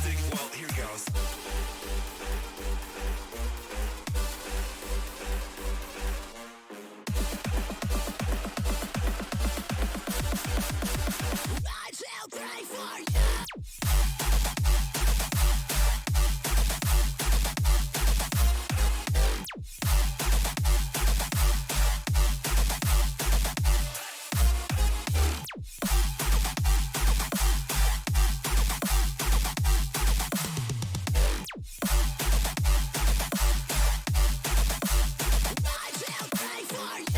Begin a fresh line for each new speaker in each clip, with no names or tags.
Well, here goes. I shall pray for you. I shall pray for you. I shall pray for you.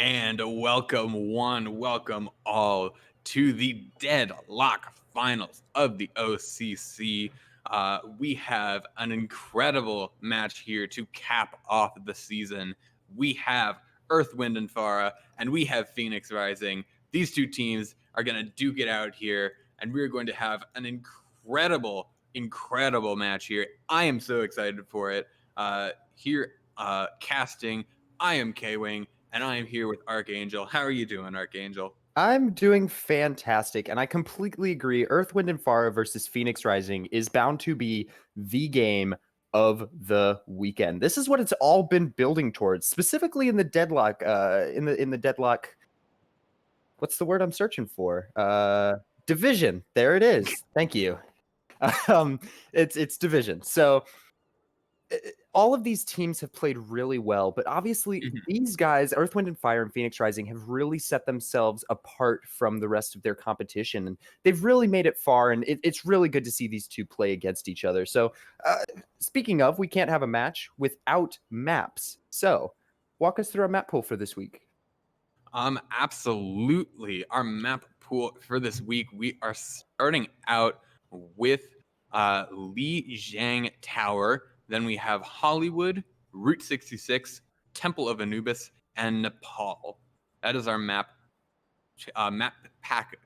And welcome all to the Deadlock Finals of the OCC. We have an incredible match here to cap off the season. We have Earth, Wind, and Farah, and we have Phoenix Rising. These two teams are going to duke it out here, and we're going to have an incredible match here. I am so excited for it. Casting, I am K-Wing, and I am here with Archangel. How are you doing, Archangel?
I'm doing fantastic, and I completely agree. Earth, Wind, and Fire versus Phoenix Rising is bound to be the game of the weekend. This is what it's all been building towards, specifically in the Deadlock. In the Deadlock. What's the word I'm searching for? Division. There it is. Thank you. It's division. So all of these teams have played really well, but obviously these guys, Earth, Wind, and Fire and Phoenix Rising, have really set themselves apart from the rest of their competition, and they've really made it far, and it's really good to see these two play against each other. So speaking of, we can't have a match without maps. So walk us through our map pool for this week.
Absolutely. Our map pool for this week, we are starting out with Li Jiang Tower. Then we have Hollywood, Route 66, Temple of Anubis, and Nepal. That is our map pack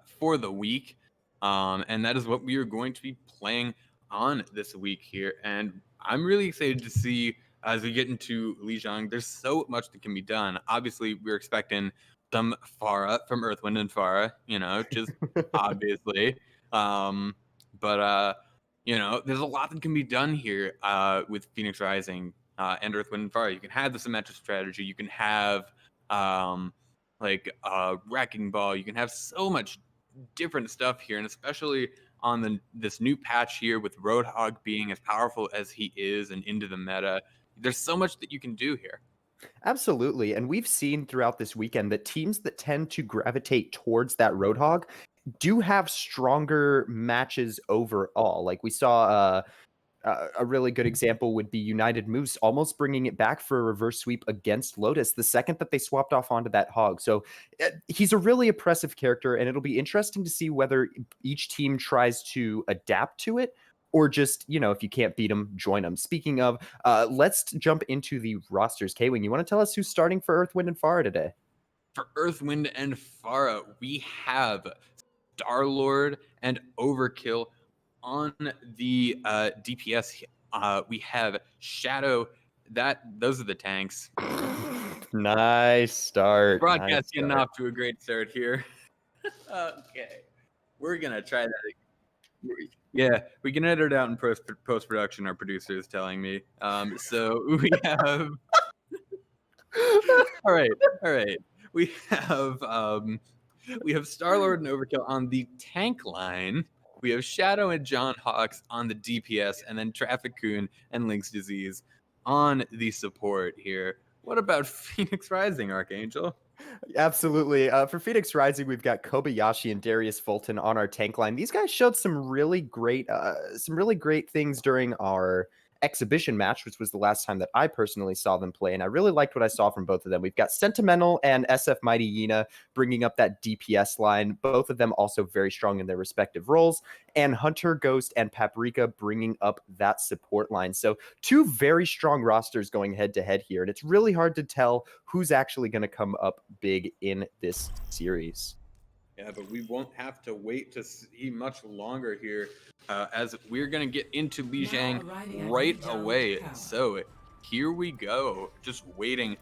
for the week. And that is what we are going to be playing on this week here. And I'm really excited to see as we get into Lijiang, there's so much that can be done. Obviously, we're expecting some Farah from Earth, Wind, and Farah, just obviously. But there's a lot that can be done here with Phoenix Rising and Earth, Wind, and Farah. You can have the symmetric strategy. You can have wrecking ball. You can have so much different stuff here, and especially on this new patch here with Roadhog being as powerful as he is and into the meta. There's so much that you can do here.
Absolutely. And we've seen throughout this weekend that teams that tend to gravitate towards that Roadhog do have stronger matches overall. Like we saw a really good example would be United Moose almost bringing it back for a reverse sweep against Lotus the second that they swapped off onto that hog. So he's a really oppressive character, and it'll be interesting to see whether each team tries to adapt to it or just, if you can't beat them, join them. Speaking of, let's jump into the rosters. K-Wing, you want to tell us who's starting for Earth, Wind, and Pharah today?
For Earth, Wind, and Pharah, we have Star-Lord and Overkill. On the DPS, we have Shadow. Those are the tanks.
Nice start.
Broadcasting off to a great start here. Okay, we're gonna try that. Yeah, we can edit it out in post production. Our producer is telling me. So we have. All right. We have Star-Lord and Overkill on the tank line. We have Shadow and John Hawks on the DPS, and then Traffic Coon and Link's Disease on the support here. What about Phoenix Rising, Archangel?
Absolutely. For Phoenix Rising, we've got Kobayashi and Darius Fulton on our tank line. These guys showed some really great things during our exhibition match, which was the last time that I personally saw them play, and I really liked what I saw from both of them. We've got Sentimental and SF Mighty Yina bringing up that DPS line, both of them also very strong in their respective roles, and Hunter, Ghost, and Paprika bringing up that support line. So two very strong rosters going head to head here, and it's really hard to tell who's actually going to come up big in this series.
Yeah, but we won't have to wait to see much longer here, as we're going to get into Lijiang right away. So here we go, just waiting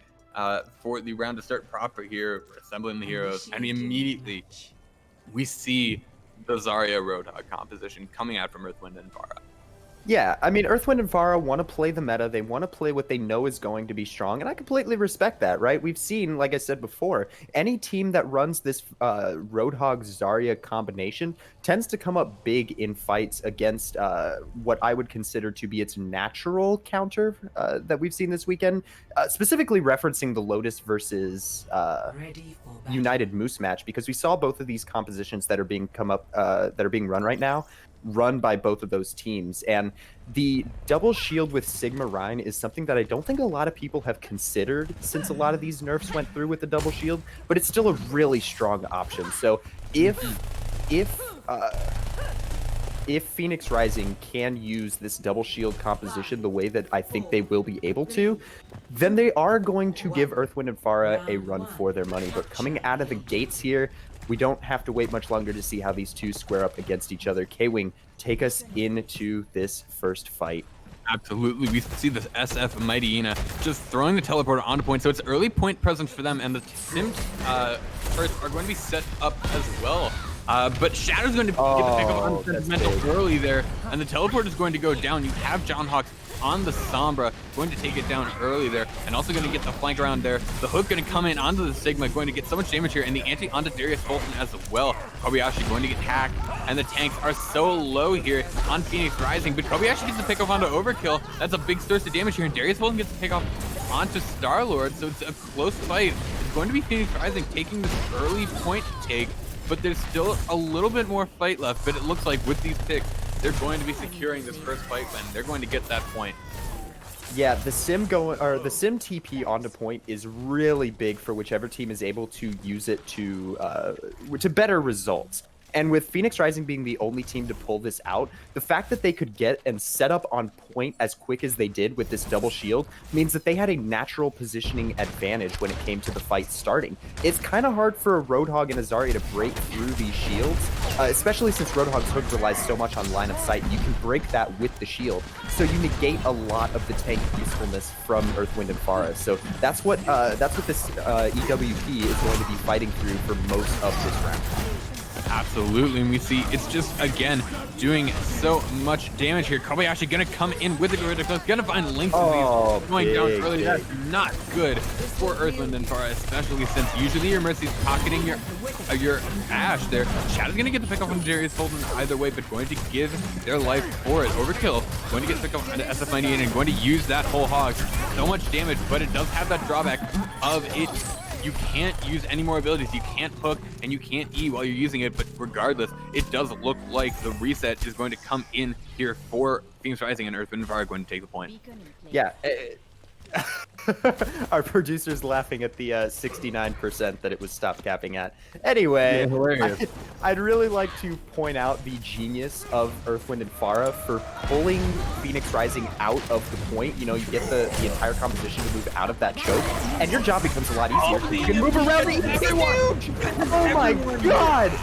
for the round to start proper here, assembling the heroes, and immediately we see the Zarya Roadhog composition coming out from Earth, Wind, and Pharah.
Yeah, I mean, Earth, Wind, and Pharah want to play the meta. They want to play what they know is going to be strong, and I completely respect that, right? We've seen, like I said before, any team that runs this Roadhog-Zarya combination tends to come up big in fights against what I would consider to be its natural counter that we've seen this weekend, specifically referencing the Lotus versus United Moose match, because we saw both of these compositions that are being run right now, run by both of those teams. And the double shield with Sigma Rhine is something that I don't think a lot of people have considered since a lot of these nerfs went through with the double shield, but it's still a really strong option. So if Phoenix Rising can use this double shield composition the way that I think they will be able to, then they are going to give Earth, Wind, and Pharah a run for their money. But coming out of the gates here, we don't have to wait much longer to see how these two square up against each other. K-Wing, take us into this first fight.
Absolutely. We see this SF Mighty Yina just throwing the teleporter onto point. So it's early point presence for them, and the Sims first are going to be set up as well. But Shadow's going to get the pick up on Sentimental early there, and the teleport is going to go down. You have John Hawks on the Sombra, going to take it down early there, and also going to get the flank around there. The hook going to come in onto the Sigma, going to get so much damage here, and the anti onto Darius Fulton as well. Kobayashi going to get hacked, and the tanks are so low here on Phoenix Rising, but Kobayashi gets the pick off onto Overkill. That's a big source of damage here, and Darius Fulton gets the pick off onto Star-Lord, so it's a close fight. It's going to be Phoenix Rising taking this early point take, but there's still a little bit more fight left, but it looks like with these picks, they're going to be securing this first fight win. They're going to get that point.
Yeah, the sim TP onto point is really big for whichever team is able to use it to better results. And with Phoenix Rising being the only team to pull this out, the fact that they could get and set up on point as quick as they did with this double shield means that they had a natural positioning advantage when it came to the fight starting. It's kind of hard for a Roadhog and a Zarya to break through these shields, especially since Roadhog's hook relies so much on line of sight. You can break that with the shield, so you negate a lot of the tank usefulness from Earth, Wind, and Pharah. So that's what this EWP is going to be fighting through for most of this round.
Absolutely, and we see it's just, again, doing so much damage here. Kobayashi gonna come in with the critical, gonna find Link's disease going down early. That's not good for Earth, Wind, and Fire, especially since usually your Mercy's pocketing your Ash there. Shadow's gonna get the pick off on Darius Fulton either way, but going to give their life for it. Overkill, going to get the pick off onto SF98 and going to use that whole hog. So much damage, but it does have that drawback of it. You can't use any more abilities. You can't hook and you can't E while you're using it, but regardless, it does look like the reset is going to come in here for Phoenix Rising, and Earth, Wind, and Fire are going to take the point.
Yeah. Our producer's laughing at the 69% that it was stop capping at. Anyway, I'd really like to point out the genius of Earth, Wind, and Fara for pulling Phoenix Rising out of the point. You know, you get the entire composition to move out of that choke, and your job becomes a lot easier. You can move around the huge! Oh my god!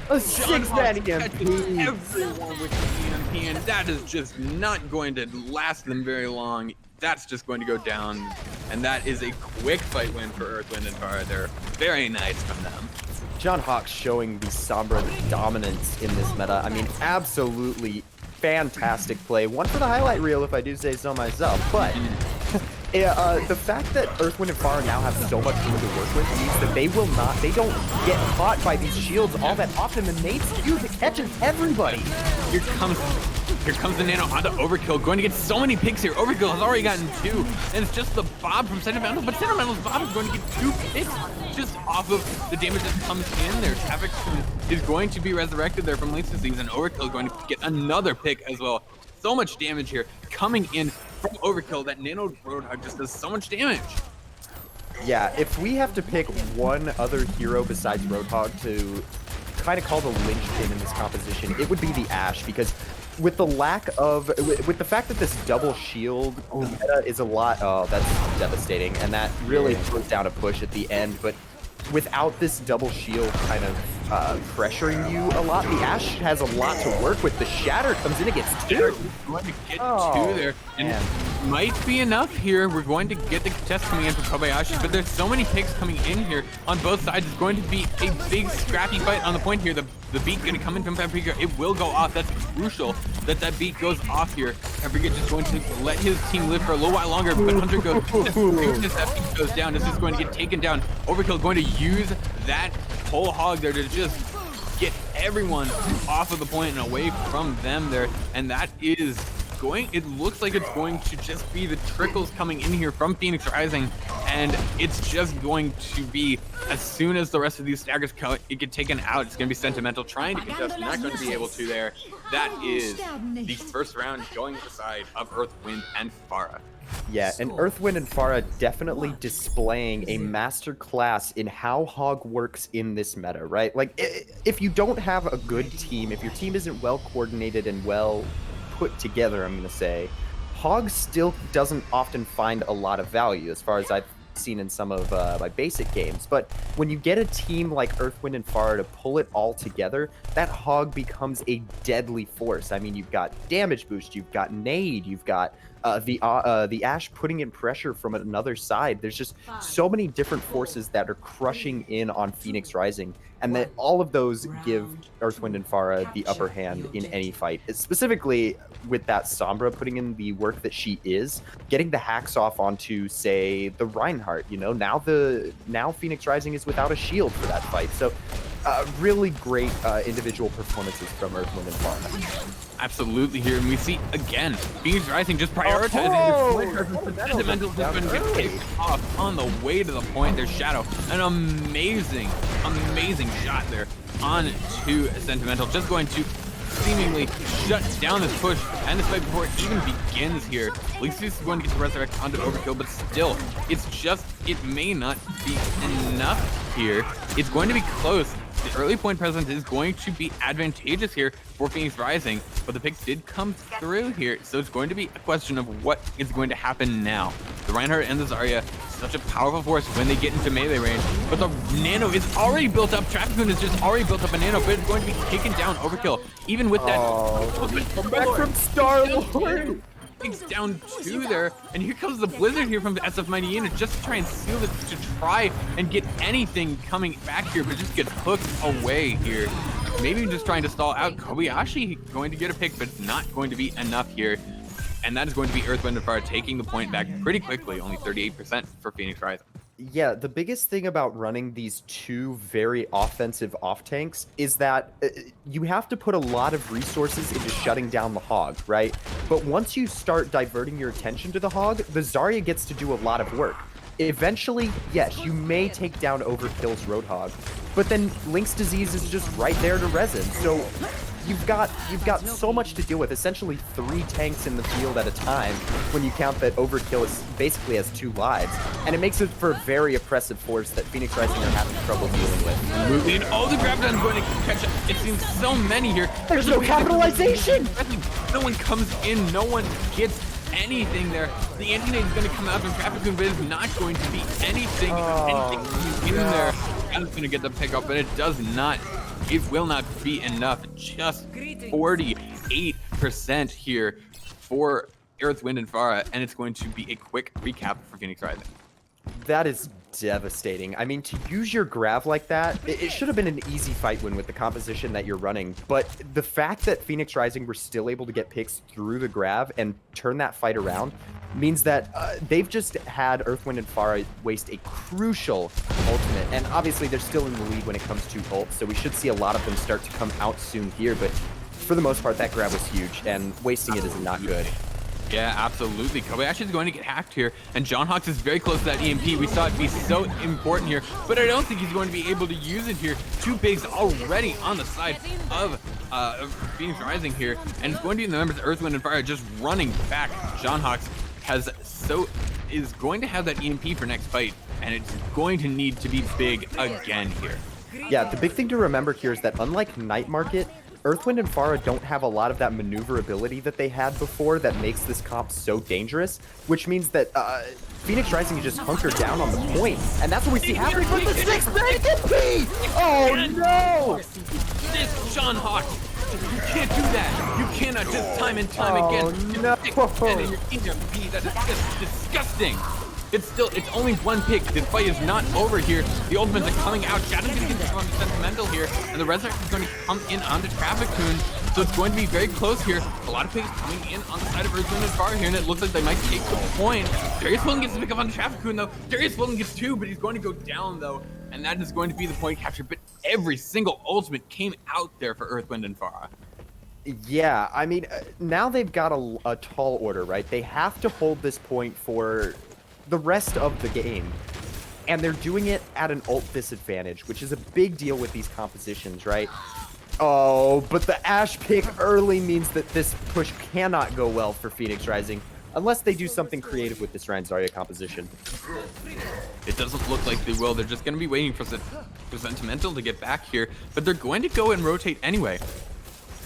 A 6-man EMP!
Everyone with the EMP, and that is just not going to last them very long. That's just going to go down, and that is a quick fight win for Earth, Wind, and Fire. They're very nice from them.
John Hawks showing the Sombra dominance in this meta. I mean, absolutely fantastic play. One for the highlight reel, if I do say so myself. But the fact that Earth, Wind, and Fire now have so much room to work with means that they don't get caught by these shields all that often. The nade's huge, it catches everybody.
Here comes the Nano onto Overkill, going to get so many picks here. Overkill has already gotten 2, and it's just the Bob from Sentimental, but Sentimental's Bob is going to get 2 picks just off of the damage that comes in there. Havoc is going to be resurrected there from Link's disease, and Overkill is going to get another pick as well. So much damage here coming in from Overkill. That Nano Roadhog just does so much damage.
Yeah, if we have to pick one other hero besides Roadhog to kind of call the linchpin in this composition, it would be the Ashe, because with the fact that this double shield meta is a lot, that's devastating, and that really throws down a push at the end. But without this double shield kind of pressuring you a lot, the Ashe has a lot to work with. The Shatter comes in, it gets 2.
Going to get 2 there, and might be enough here. We're going to get the contest coming in from Kobayashi, but there's so many picks coming in here on both sides. It's going to be a big scrappy fight on the point here. The beat going to come in from Paprika. It will go off. That's crucial that beat goes off here. Paprika just going to let his team live for a little while longer, but Hunter goes, this beat goes down. This is going to get taken down. Overkill going to use that whole hog there to just get everyone off of the point and away from them there, and that is it looks like it's going to just be the trickles coming in here from Phoenix Rising, and it's just going to be, as soon as the rest of these staggers get taken out, it's going to be Sentimental trying to contest, not going to be able to there. That is the first round going to the side of Earth, Wind, and Fara.
Yeah, and Earth, Wind, and Fara definitely displaying a master class in how Hog works in this meta, right? Like, if you don't have a good team, if your team isn't well coordinated and well put together, I'm going to say, Hog still doesn't often find a lot of value, as far as I've seen in some of my basic games. But when you get a team like Earth, Wind, and Fire to pull it all together, that Hog becomes a deadly force. I mean, you've got damage boost, you've got nade, you've got the Ashe putting in pressure from another side. There's just so many different forces that are crushing in on Phoenix Rising, and that all of those give Earth, Wind, and Fara the upper hand in any fight. Specifically with that Sombra putting in the work that she is, getting the hacks off onto, say, the Reinhardt. You know, now Phoenix Rising is without a shield for that fight. So really great individual performances from Earth, Wind, and Fara.
Absolutely here, and we see again Phoenix Rising just prioritizing their Sentimental is going to get picked off on the way to the point. There's Shadow, an amazing shot there on to Sentimental, just going to seemingly shut down this push and this fight before it even begins here. Lixus is going to get the resurrect onto Overkill, but still, it may not be enough here. It's going to be close. The early point presence is going to be advantageous here for Phoenix Rising, but the picks did come through here, so it's going to be a question of what is going to happen now. The Reinhardt and the Zarya, such a powerful force when they get into melee range, but the Nano is already built up. Traffic Moon is just already built up a Nano, but it's going to be taken down. Overkill, even with that.
Come back from Star-Lord!
takes down 2 there, and here comes the Blizzard here from the SF Mighty Unit just to try and seal it, to try and get anything coming back here, but just gets hooked away here. Maybe just trying to stall out. Kobayashi going to get a pick, but it's not going to be enough here. And that is going to be Earth, Wind, and Fire taking the point back pretty quickly, only 38% for Phoenix Rising.
Yeah, the biggest thing about running these 2 very offensive off-tanks is that you have to put a lot of resources into shutting down the Hog, right? But once you start diverting your attention to the Hog, the Zarya gets to do a lot of work. Eventually, yes, you may take down Overkill's Roadhog, but then Link's Disease is just right there to resin. So you've got so much to deal with. Essentially 3 tanks in the field at a time when you count that Overkill is basically has 2 lives. And it makes it for a very oppressive force that Phoenix Rising are having trouble dealing with.
Moving, oh, the Graviton's going to catch up. It seems so many here.
There's no capitalization!
No one comes in, no one gets anything there. The anti-nade is going to come out from Traffic Moon, but it's not going to be anything in there. That's going to get the pick up, but it does not. It will not be enough. Just 48% here for Earth, Wind, and Fara, and it's going to be a quick recap for Phoenix Rising.
That is devastating. I mean, to use your Grav like that, it should have been an easy fight win with the composition that you're running, but the fact that Phoenix Rising were still able to get picks through the Grav and turn that fight around means that they've just had Earth, Wind, and Fara waste a crucial ultimate, and obviously they're still in the lead when it comes to ults, so we should see a lot of them start to come out soon here, but for the most part, that Grav was huge, and wasting it is not good.
Yeah, absolutely. Kobayashi is going to get hacked here, and John Hawks is very close to that EMP. We saw it be so important here, but I don't think he's going to be able to use it here. 2 bigs already on the side of Phoenix Rising here, and it's going to be the members of Earth, Wind, and Fire just running back. John Hawks is going to have that EMP for next fight, and it's going to need to be big again here.
Yeah, the big thing to remember here is that unlike Night Market, Earth, Wind, and Fara don't have a lot of that maneuverability that they had before that makes this comp so dangerous, which means that Phoenix Rising is just hunkered down on the point, and that's what we see happening with the 6-man EMP! Oh no!
This John Hawk, you can't do that. You cannot just time and time again.
No.
And your EWP, that is just disgusting. It's only 1 pick. The fight is not over here. The ultimates are coming out. Shadow's going to get on the Sentimental here, and the Resurrect is going to come in onto Traffic Moon. So it's going to be very close here. A lot of picks coming in on the side of Earth, Wind, and Fire here, and it looks like they might take the point. Darius Wilden gets to pick up on Traffic Moon, though. Darius Wilden gets 2, but he's going to go down, though, and that is going to be the point capture. But every single ultimate came out there for Earth, Wind, and Fire.
Yeah, I mean, now they've got a tall order, right? They have to hold this point for the rest of the game, and they're doing it at an ult disadvantage, which is a big deal with these compositions, right? Oh, but the Ashe pick early means that this push cannot go well for Phoenix Rising, unless they do something creative with this Ryan Zarya composition.
It doesn't look like they will. They're just going to be waiting for Sentimental to get back here, but they're going to go and rotate anyway.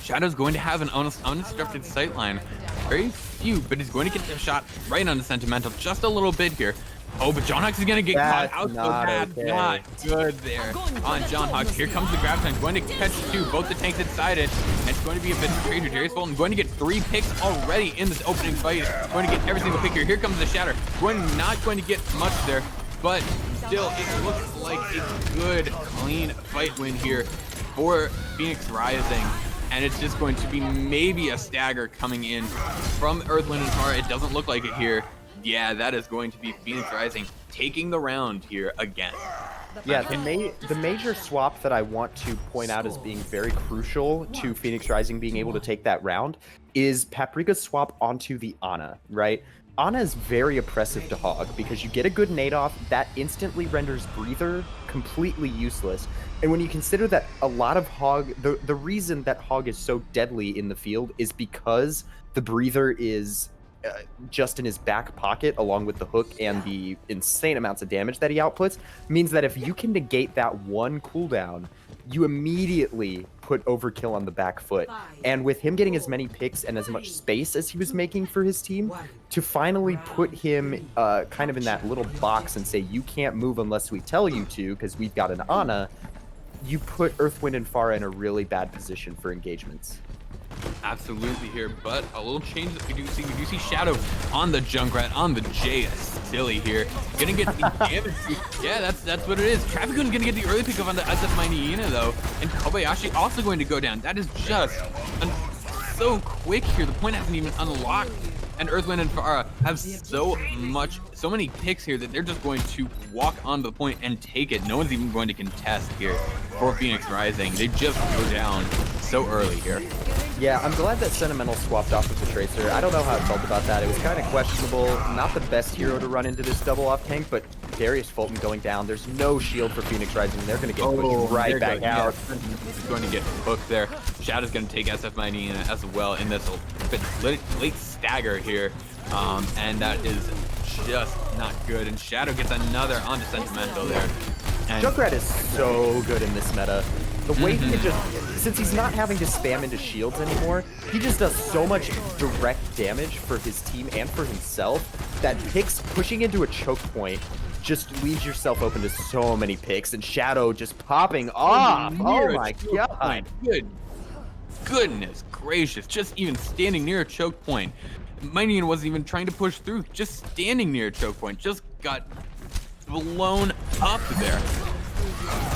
Shadow's going to have an uninstructed sightline. Very few, but he's going to get the shot right on the Sentimental just a little bit here. Oh, but John Hawks is going to get caught out. So that's not good there on John Hawks. Here comes the Graviton, going to catch 2, both the tanks inside it. And it's going to be a bit of a trade. Darius Fulton going to get 3 picks already in this opening fight. Going to get every single pick here. Here comes the Shatter. Not going to get much there, but still, it looks like a good, clean fight win here for Phoenix Rising. And it's just going to be maybe a stagger coming in from Earth, Wind, and Fire. It doesn't look like it here. Yeah, that is going to be Phoenix Rising taking the round here again.
Yeah, the major swap that I want to point out as being very crucial to Phoenix Rising being able to take that round is Paprika's swap onto the Ana, right? Ana is very oppressive to Hog because you get a good nade off, that instantly renders Breather completely useless. And when you consider that a lot of Hog, the reason that Hog is so deadly in the field is because the Breather is just in his back pocket along with the hook and the insane amounts of damage that he outputs, means that if you can negate that one cooldown, you immediately put Overkill on the back foot. And with him getting as many picks and as much space as he was making for his team, to finally put him kind of in that little box and say, you can't move unless we tell you to because we've got an Ana, you put Earth, Wind, and Fara in a really bad position for engagements.
Absolutely here, but a little change that we do see Shadow on the Junkrat, on the Jay Silly here. Gonna get the damage. Yeah, that's what it is. Trafficun gonna get the early pickup on the SF Hyena though, and Kobayashi also going to go down. That is just so quick here. The point hasn't even unlocked. And Earthwind and Farah have so many picks here that they're just going to walk onto the point and take it. No one's even going to contest here for Phoenix Rising. They just go down so early here.
Yeah, I'm glad that Sentimental swapped off with the Tracer. I don't know how I felt about that. It was kind of questionable. Not the best hero to run into this double off tank, but Darius Fulton going down. There's no shield for Phoenix Rising. They're going to get pushed right back out.
He's going to get hooked there. Shadow's going to take SF Mighty as well in this late stagger here. And that is just not good. And Shadow gets another onto Sentimental there. And
Junkrat is so good in this meta. The way he can just, since he's not having to spam into shields anymore, he just does so much direct damage for his team and for himself that pushing into a choke point just leaves yourself open to so many picks, and Shadow just popping off. Oh my god.
Goodness gracious, just even standing near a choke point. Mighty wasn't even trying to push through, just standing near a choke point, just got blown up there.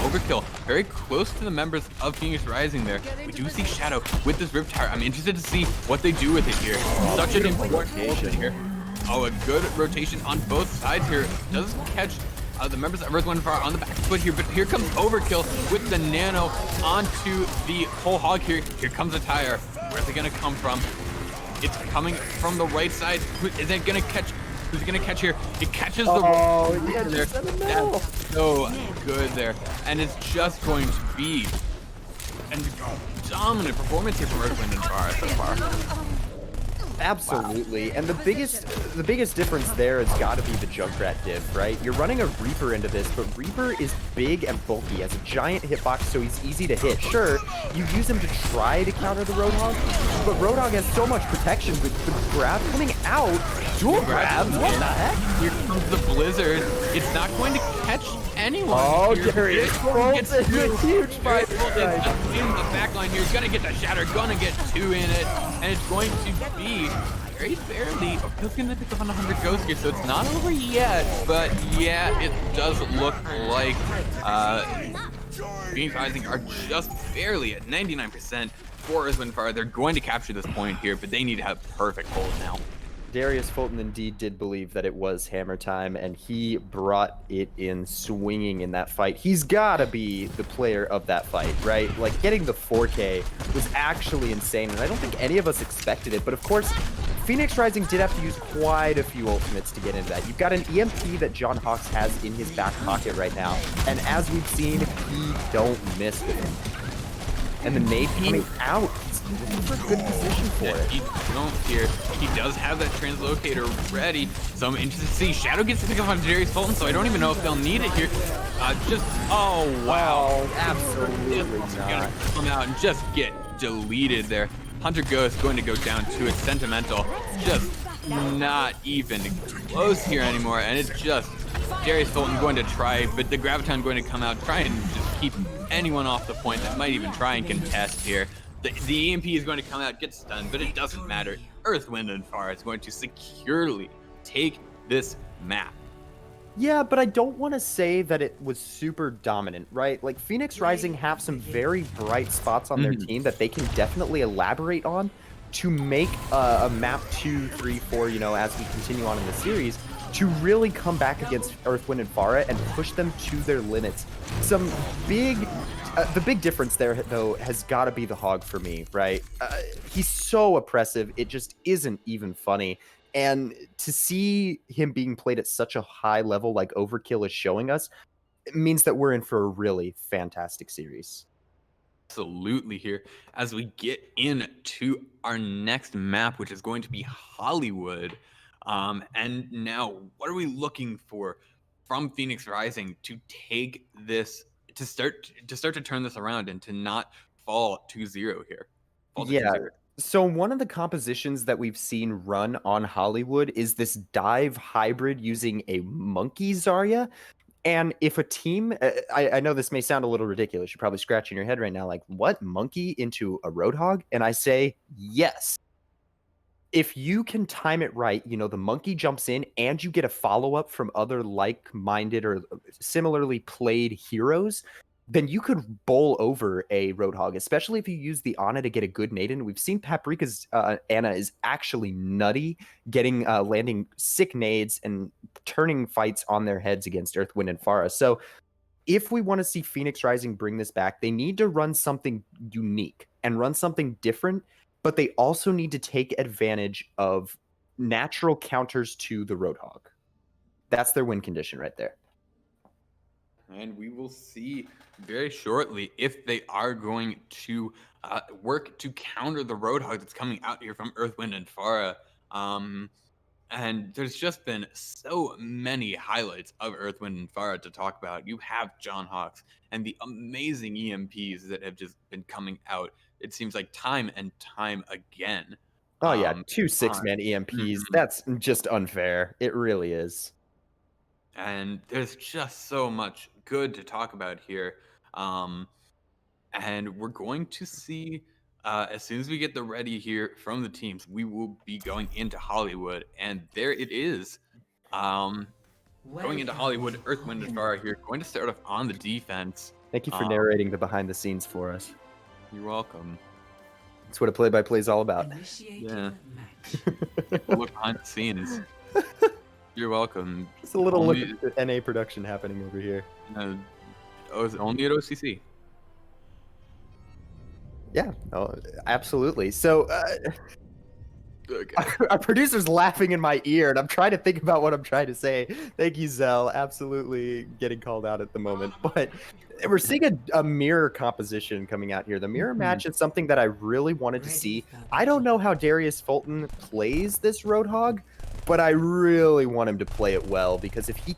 Overkill, very close to the members of Phoenix Rising there. We do see Shadow with this Rip Tower. I'm interested to see what they do with it here. Such an important rotation here. Oh, a good rotation on both sides here. Does catch the members of Earth, Wind, Fire on the back foot here, but here comes Overkill with the Nano onto the whole hog here. Here comes a tire. Where's it gonna come from? It's coming from the right side. Is it gonna catch? Who's it gonna catch here? It catches the there. That's so good there. And it's just going to be a dominant performance here from Earth, Wind, and Fire so far.
Absolutely, and the biggest difference there has got to be the Junkrat diff, right? You're running a Reaper into this, but Reaper is big and bulky, has a giant hitbox, so he's easy to hit. Sure, you use him to try to counter the Roadhog, but Roadhog has so much protection with the grab coming out. Dual grabs, what the heck?
Here comes the Blizzard. It's not going to catch anyone.
Oh,
here.
Darius Fulton, a huge fight.
In the back line here, gonna get the Shatter, gonna get two in it, and it's going to be very barely. He's gonna pick up on 100 ghosts here, so it's not over yet, but yeah, it does look like Phoenix Rising are just barely at 99% for Earth, Wind, Fire. They're going to capture this point here, but they need to have perfect hold now.
Darius Fulton indeed did believe that it was hammer time, and he brought it in swinging in that fight. He's got to be the player of that fight, right? Like, getting the 4K was actually insane, and I don't think any of us expected it. But of course, Phoenix Rising did have to use quite a few ultimates to get into that. You've got an EMP that John Hawks has in his back pocket right now, and as we've seen, he don't miss with him. And the nade coming out. He's looking for a good position for it.
He don't here. He does have that translocator ready. So I'm interested to see. Shadow gets to pick up on Darius Fulton, so I don't even know if they'll need it here. Oh wow.
Absolutely
not.
not.
Gonna come out and just get deleted there. Hunter Ghost going to go down to it. Sentimental. Just not even close here anymore. And it's just Darius Fulton going to try, but the Graviton going to come out, try and just keep anyone off the point that might even try and contest here. The EMP is going to come out, get stunned, but it doesn't matter. Earth, Wind, and Fire is going to securely take this map.
Yeah, but I don't want to say that it was super dominant, right? Like, Phoenix Rising have some very bright spots on their team that they can definitely elaborate on to make a map 2, 3, 4, you know, as we continue on in the series, to really come back against Earth, Wind, and Fara and push them to their limits. The big difference there, though, has got to be the Hog for me, right? He's so oppressive, it just isn't even funny. And to see him being played at such a high level like Overkill is showing us, it means that we're in for a really fantastic series.
Absolutely here as we get into our next map, which is going to be Hollywood. And now, what are we looking for from Phoenix Rising to take this, to start to turn this around and to not fall 2-0 here?
Yeah. So one of the compositions that we've seen run on Hollywood is this dive hybrid using a monkey Zarya. And if a team, I know this may sound a little ridiculous. You're probably scratching your head right now, like, what, Monkey into a Roadhog? And I say, yes. If you can time it right, you know, the Monkey jumps in and you get a follow-up from other like-minded or similarly played heroes, then you could bowl over a Roadhog, especially if you use the Ana to get a good nade in. We've seen Paprika's Ana is actually nutty, getting landing sick nades and turning fights on their heads against Earth, Wind, and Pharah. So if we want to see Phoenix Rising bring this back, they need to run something unique and run something different, but they also need to take advantage of natural counters to the Roadhog. That's their win condition right there.
And we will see very shortly if they are going to work to counter the Roadhog that's coming out here from Earth, Wind, and Pharah. And there's just been so many highlights of Earth, Wind, and Pharah to talk about. You have John Hawks and the amazing EMPs that have just been coming out. It seems like time and time again.
Oh, yeah. 2 6-man EMPs. That's just unfair. It really is.
And there's just so much good to talk about here. And we're going to see, as soon as we get the ready here from the teams, we will be going into Hollywood. And there it is. Going into Hollywood, Earth, Wind, and Pharah here. Going to start off on the defense.
Thank you for narrating the behind the scenes for us.
You're welcome.
That's what a play-by-play is all about.
Yeah. Look behind the scenes. You're welcome.
Just a little look at the NA production happening over here.
Only at OCC.
Yeah, absolutely. So our producer's laughing in my ear, and I'm trying to think about what I'm trying to say. Thank you, Zell. Absolutely getting called out at the moment. But we're seeing a mirror composition coming out here. The mirror match is something that I really wanted to see. I don't know how Darius Fulton plays this Roadhog, but I really want him to play it well, because if he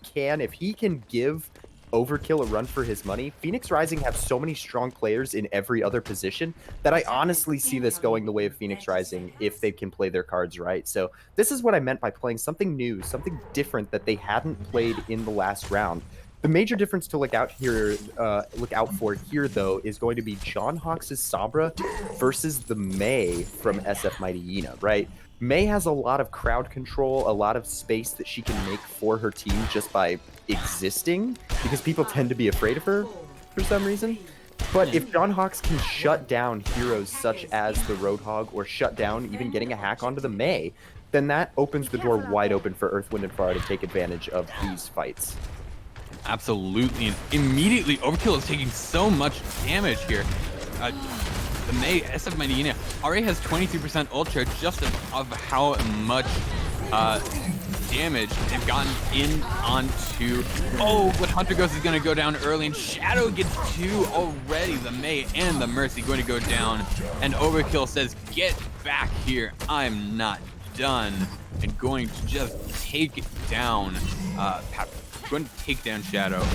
can give Overkill a run for his money, Phoenix Rising have so many strong players in every other position that I honestly see this going the way of Phoenix Rising if they can play their cards right. So this is what I meant by playing something new, something different that they hadn't played in the last round. The major difference to look out for here, though, is going to be John Hawks' Sabra versus the Mei from SF Mighty Yina, right? Mei has a lot of crowd control, a lot of space that she can make for her team just by existing, because people tend to be afraid of her for some reason. But if John Hawks can shut down heroes such as the Roadhog, or shut down even getting a hack onto the Mei, then that opens the door wide open for Earth, Wind, and Pharah to take advantage of these fights.
Absolutely, and immediately Overkill is taking so much damage here. The Mei, SF Mighty Yina, already has 23% ult charge just of how much damage they've gotten in onto. Oh, but Hunter Ghost is going to go down early, and Shadow gets 2 already. The Mei and the Mercy going to go down, and Overkill says, get back here, I'm not done, and going to just take down going to take down Shadow,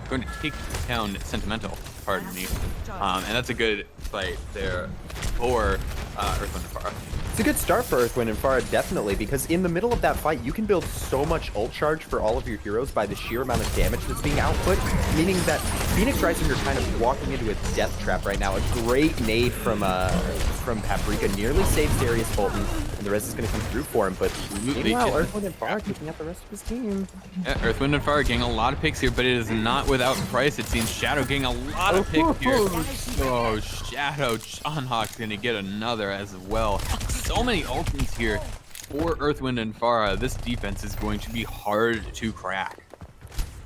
going to take down Sentimental, pardon me, and that's a good fight there for Earth, Wind, and Pharah.
It's a good start for Earth, Wind, and Pharah, definitely, because in the middle of that fight, you can build so much ult charge for all of your heroes by the sheer amount of damage that's being output, meaning that Phoenix Rising are kind of walking into a death trap right now. A great nade from Paprika nearly saves Darius Fulton, and the rest is going to come through for him, but meanwhile, Earth, Wind, and Pharah taking out the rest of his team.
Yeah, Earth, Wind, and Pharah getting a lot of picks here, but it is not without price. It seems Shadow getting a lot of picks here. Oh, Shadow, John Hawk's going to get another as well. So many ultimates here for Earth, Wind, and Pharah. This defense is going to be hard to crack.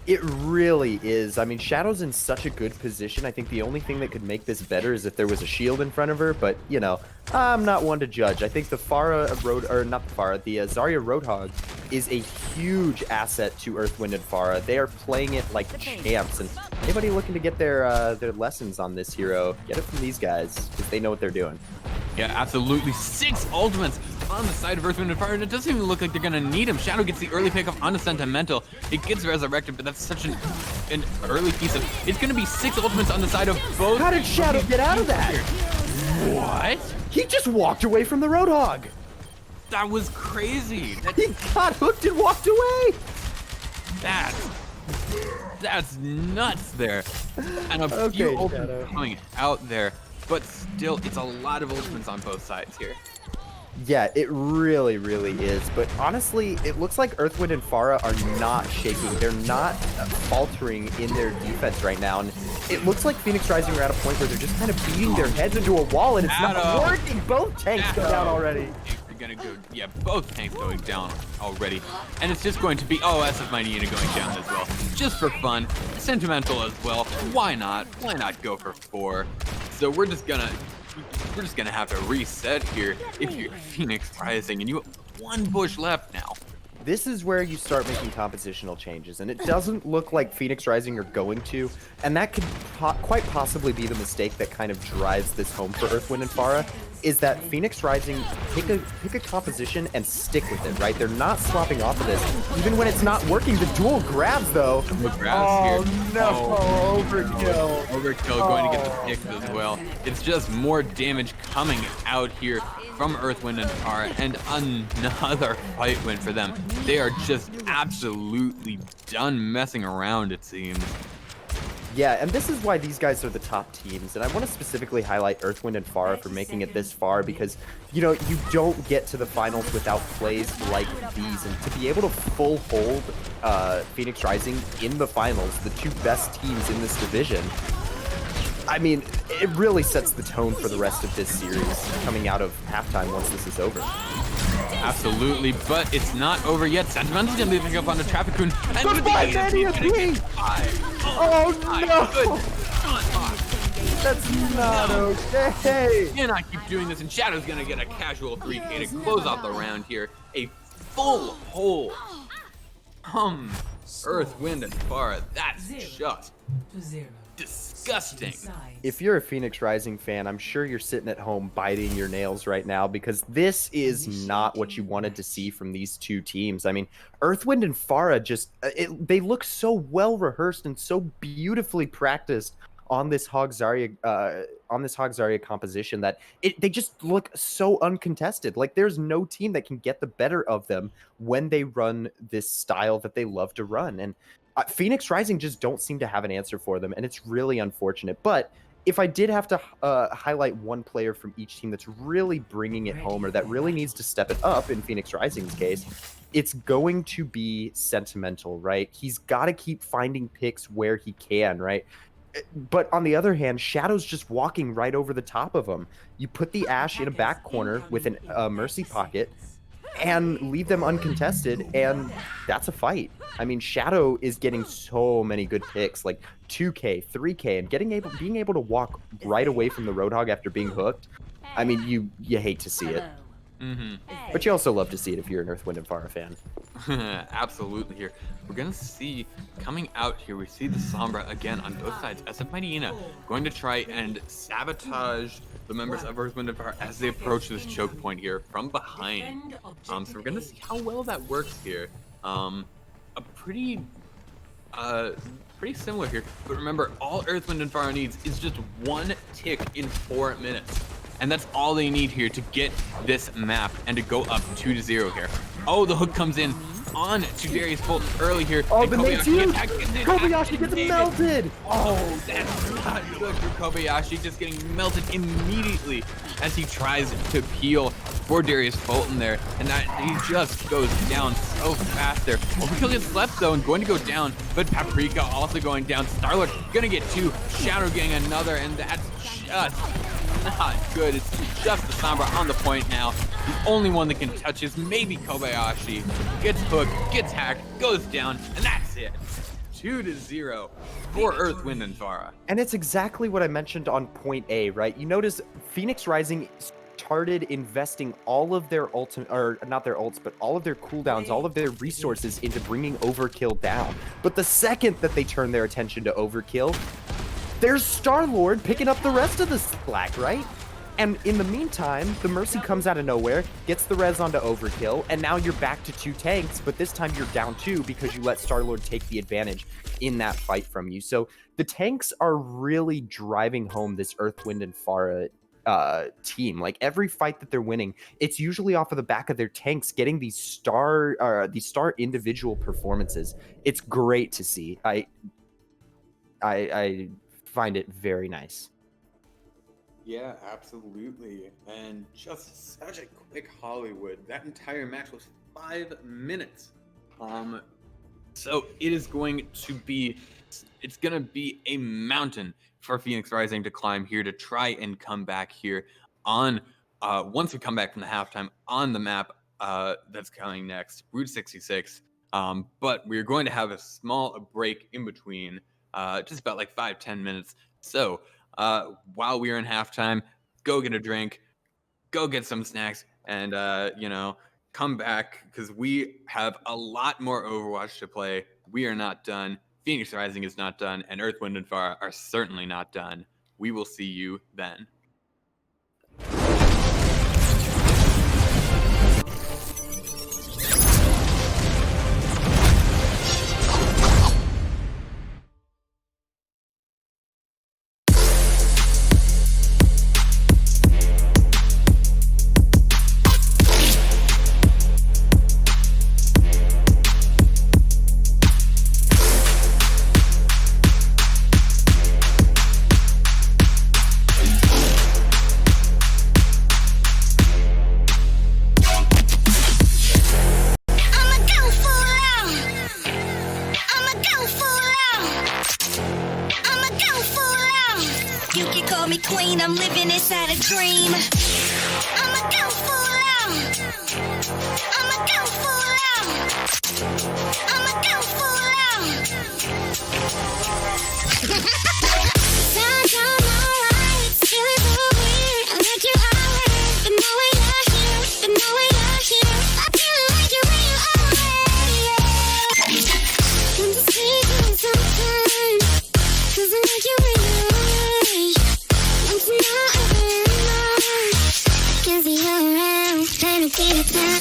It really is. I mean, Shadow's in such a good position. I think the only thing that could make this better is if there was a shield in front of her, but, you know, I'm not one to judge. I think the Zarya Roadhog is a huge asset to Earth, Wind, and Pharah. They are playing it like champs, and anybody looking to get their lessons on this hero, get it from these guys, because they know what they're doing.
Yeah, absolutely. 6 ultimates on the side of Earth, Wind, and Pharah, and it doesn't even look like they're going to need him. Shadow gets the early pickup on the Sentimental. It gets resurrected, but that's such an early piece of... It's going to be 6 ultimates on the side of both...
How did Shadow get out of that?
What?
He just walked away from the Roadhog.
That was crazy.
He got hooked and walked away.
That's That's nuts there. And a few
Okay,
ultimates
Shadow.
coming out there, but still, it's a lot of ultimates on both sides here.
Yeah, it really, really is. But honestly, it looks like Earthwind and Pharah are not shaking. They're not faltering in their defense right now. And it looks like Phoenix Rising are at a point where they're just kind of beating their heads into a wall, and it's not
Shadow.
working. Both tanks go down already.
They're gonna go, yeah, both tanks going down already. And it's just going to be, oh, SF Mightyena going down as well. Just for fun, sentimental as well. Why not? Why not go for 4? So we're just gonna have to reset here if you're Phoenix Rising, and you have 1 push left now.
This is where you start making compositional changes, and it doesn't look like Phoenix Rising are going to, and that could quite possibly be the mistake that kind of drives this home for Earthwind and Pharah, is that Phoenix Rising pick a composition and stick with it, right? They're not swapping off of this. Even when it's not working, the dual grabs, though.
The grabs here.
No, overkill.
Overkill going to get the picks as well. It's just more damage coming out here from Earthwind and Pharah, and another fight win for them. They are just absolutely done messing around, it seems.
Yeah, and this is why these guys are the top teams, and I want to specifically highlight Earthwind and Pharah for making it this far, because, you know, you don't get to the finals without plays like these, and to be able to full hold Phoenix Rising in the finals, the 2 best teams in this division, I mean, it really sets the tone for the rest of this series coming out of halftime once this is over.
Absolutely, but it's not over yet. Sentimental's gonna be picking up on the traffic cone. And
Goodbye, EWP! Oh no! That's not okay!
Cannot keep doing this, and Shadow's gonna get a casual 3K to close out the round here. A full hold. Earth, Wind, and Pharah. That's just disgusting.
If you're a Phoenix Rising fan, I'm sure you're sitting at home biting your nails right now, because this is not what you wanted to see from these 2 teams. I mean, Earthwind and Pharah just, they look so well rehearsed and so beautifully practiced on this Hog Zarya composition that they just look so uncontested. Like, there's no team that can get the better of them when they run this style that they love to run. And Phoenix Rising just don't seem to have an answer for them, and it's really unfortunate. But if I did have to highlight one player from each team that's really bringing it home, or that really needs to step it up in Phoenix Rising's case, it's going to be Sentimental, right? He's got to keep finding picks where he can, right? But on the other hand, Shadow's just walking right over the top of him. You put the Ashe in a back corner with a Mercy pocket and leave them uncontested, and that's a fight. I mean, Shadow is getting so many good picks, like 2K, 3K, and being able to walk right away from the Roadhog after being hooked. I mean, you hate to see it. But you also love to see it if you're an Earthwind and Pharah fan.
Absolutely here. We're going to see, coming out here, we see the Sombra again on both sides. SF Mightyena going to try and sabotage the members of Earthwind and Pharah as they approach this choke point here from behind. So we're going to see how well that works here. Pretty similar here. But remember, all Earthwind and Pharah needs is just 1 tick in 4 minutes. And that's all they need here to get this map and to go up 2-0 here. Oh, the hook comes in on to Darius Fulton early here.
Oh, the nate's huge! Kobayashi gets melted!
Oh, that's not good for Kobayashi, just getting melted immediately as he tries to peel for Darius Fulton there. And that he just goes down so fast there. Overkill gets left though and going to go down, but Paprika also going down. Starlord gonna get 2, Shadow getting another, and that's just not good. It's just the Sombra on the point now. The only one that can touch is maybe Kobayashi. Gets hooked, gets hacked, goes down, and that's it. 2-0 for Earth, Wind, and Pharah.
And it's exactly what I mentioned on point A, right? You notice Phoenix Rising started investing all of their not their ults, but all of their cooldowns, all of their resources into bringing Overkill down. But the second that they turn their attention to Overkill, there's Star-Lord picking up the rest of the slack, right? And in the meantime, the Mercy comes out of nowhere, gets the res onto Overkill, and now you're back to 2 tanks, but this time you're down 2 because you let Star-Lord take the advantage in that fight from you. So the tanks are really driving home this Earth, Wind, and Pharah team. Like every fight that they're winning, it's usually off of the back of their tanks getting these star individual performances. It's great to see. I find it very nice.
Yeah, absolutely. And just such a quick Hollywood. That entire match was 5 minutes. So it's going to be a mountain for Phoenix Rising to climb here to try and come back here on once we come back from the halftime on the map that's coming next, Route 66. But we're going to have a small break in between, just about like 5-10 minutes. So while we are in halftime, go get a drink, go get some snacks, and come back because we have a lot more Overwatch to play. We are not done. Phoenix Rising is not done, and Earth, Wind, and Fire are certainly not done. We will see you then.
You can call me queen, I'm living inside a dream. I'ma go full out. I'ma go full out. I'ma go full out. Sounds alright, feeling so weird. I like you alright, but now we're not here. But now we're not here. I feel like you're real alright. Can you see me sometimes? 'Cause I like you real alright. Cause you're around, trying to get it down.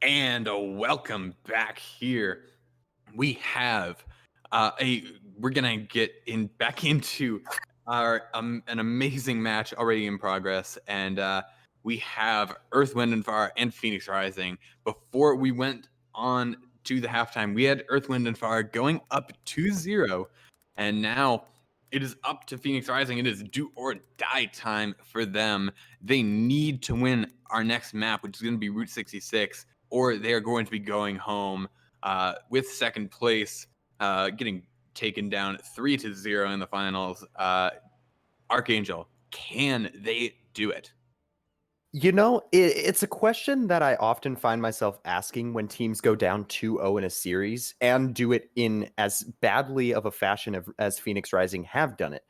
And welcome back here. We have we're gonna get back into our an amazing match already in progress, and we have Earth, Wind, and Fire and Phoenix Rising. Before we went on to the halftime, we had Earth, Wind, and Fire going up 2-0, and now it is up to Phoenix Rising. It is do or die time for them. They need to win our next map, which is going to be Route 66, or they are going to be going home with second place, getting taken down 3-0 in the finals. Archangel, can they do it?
You know, it's a question that I often find myself asking when teams go down 2-0 in a series and do it in as badly of a fashion as Phoenix Rising have done it.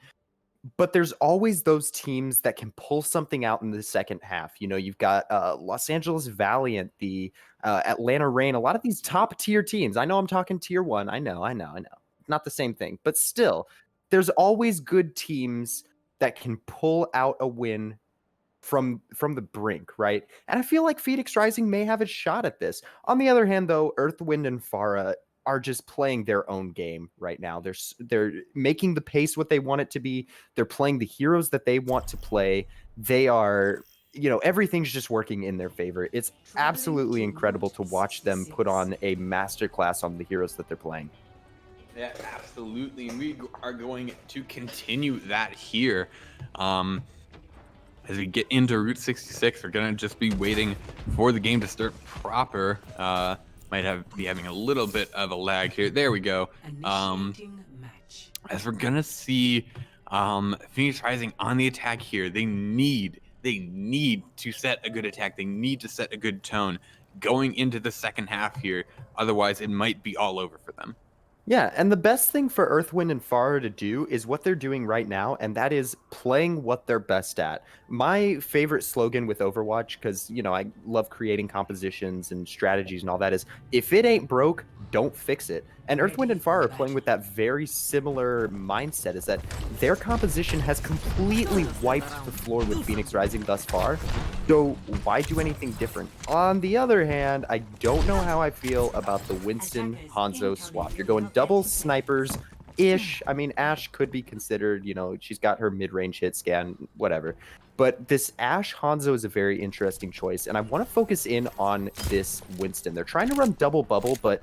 But there's always those teams that can pull something out in the second half. You know, you've got Los Angeles Valiant, the Atlanta Reign, a lot of these top tier teams. I know I'm talking tier one. I know. Not the same thing. But still, there's always good teams that can pull out a win from the brink, right? And I feel like Phoenix Rising may have a shot at this. On the other hand, though, Earth, Wind, and Farah are just playing their own game right now. They're making the pace what they want it to be. They're playing the heroes that they want to play. They are, you know, everything's just working in their favor. It's absolutely incredible to watch them put on a masterclass on the heroes that they're playing.
Yeah, absolutely. And we are going to continue that here. As we get into Route 66, we're going to just be waiting for the game to start proper. Might be having a little bit of a lag here. There we go. As we're going to see Phoenix Rising on the attack here. They need to set a good attack. They need to set a good tone going into the second half here. Otherwise, it might be all over for them.
Yeah, and the best thing for Earth, Wind, and Fire to do is what they're doing right now, and that is playing what they're best at. My favorite slogan with Overwatch, because, you know, I love creating compositions and strategies and all that, is, if it ain't broke, don't fix it. And Earth, Wind, and Fire are playing with that very similar mindset, is that their composition has completely wiped the floor with Phoenix Rising thus far, so why do anything different? On the other hand, I don't know how I feel about the Winston Hanzo swap. You're going double snipers-ish. I mean, Ashe could be considered, you know, she's got her mid-range hit scan, whatever. But this Ashe Hanzo is a very interesting choice, and I want to focus in on this Winston. They're trying to run double bubble, but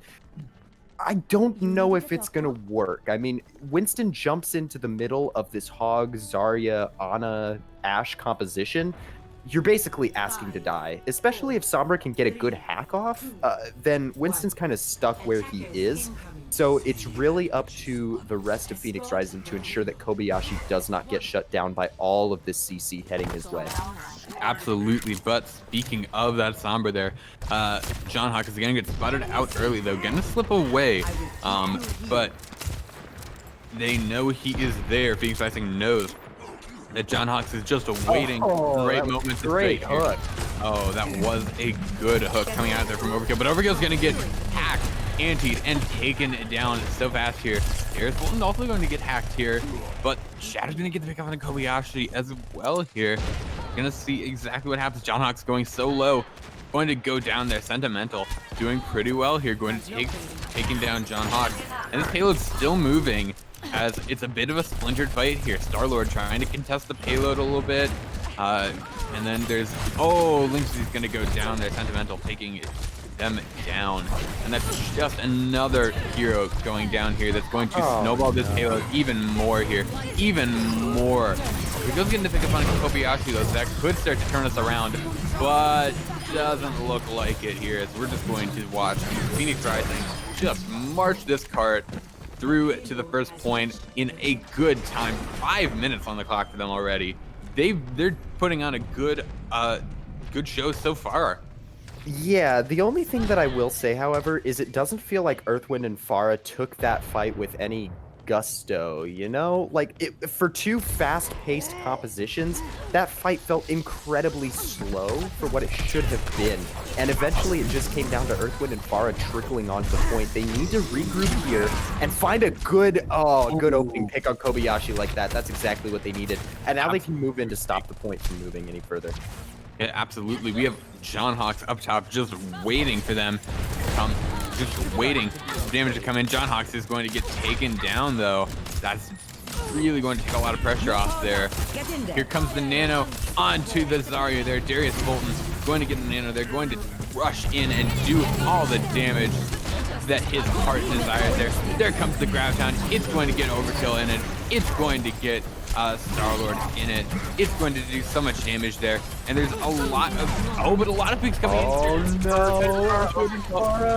I don't know if it's going to work. I mean, Winston jumps into the middle of this Hog, Zarya, Ana, Ashe composition. You're basically asking to die, especially if Sombra can get a good hack off, then Winston's kind of stuck where he is. So it's really up to the rest of Phoenix Rising to ensure that Kobayashi does not get shut down by all of this CC heading his way.
Absolutely, but speaking of that Sombra there, John Hawk is going to get spotted out early, though, going to slip away, but they know he is there. Phoenix Rising knows that John Hawks is just awaiting great moment to
great hook.
Oh, that was a good hook coming out there from Overkill, but Overkill's going to get hacked, antied, and taken down so fast here. There's Fulton also going to get hacked here, but Shadow's going to get the pick up on Kobayashi as well here. Gonna see exactly what happens. John Hawk's going so low, going to go down there. Sentimental doing pretty well here, going to taking down John Hawk, and this payload's still moving as it's a bit of a splintered fight here. Star-Lord trying to contest the payload a little bit, and then there's Lynx is gonna go down there. Sentimental taking them down, and that's just another hero going down here that's going to snowball this payload even more here, even more. He goes getting to pick up on Kobayashi though, so that could start to turn us around, but doesn't look like it here, as we're just going to watch Phoenix Rising just march this cart through to the first point in a good time. 5 minutes on the clock for them already. They're putting on a good show so far.
Yeah, the only thing that I will say, however, is it doesn't feel like Earth, Wind, and Farah took that fight with any gusto, you know? Like, for two fast-paced compositions, that fight felt incredibly slow for what it should have been. And eventually it just came down to Earth, Wind, and Farah trickling onto the point. They need to regroup here and find a good opening pick on Kobayashi like that. That's exactly what they needed. And now they can move in to stop the point from moving any further.
Yeah, absolutely. We have John Hawks up top just waiting for them to come, just waiting for damage to come in. John Hawks is going to get taken down, though. That's really going to take a lot of pressure off there. Here comes the Nano onto the Zarya there. Darius Bolton's going to get the Nano. They're going to rush in and do all the damage that his heart desires there. There comes the Graviton. It's going to get Overkill in it. It's going to get Star-Lord in it. It's going to do so much damage there. And there's a lot of picks coming in.
No.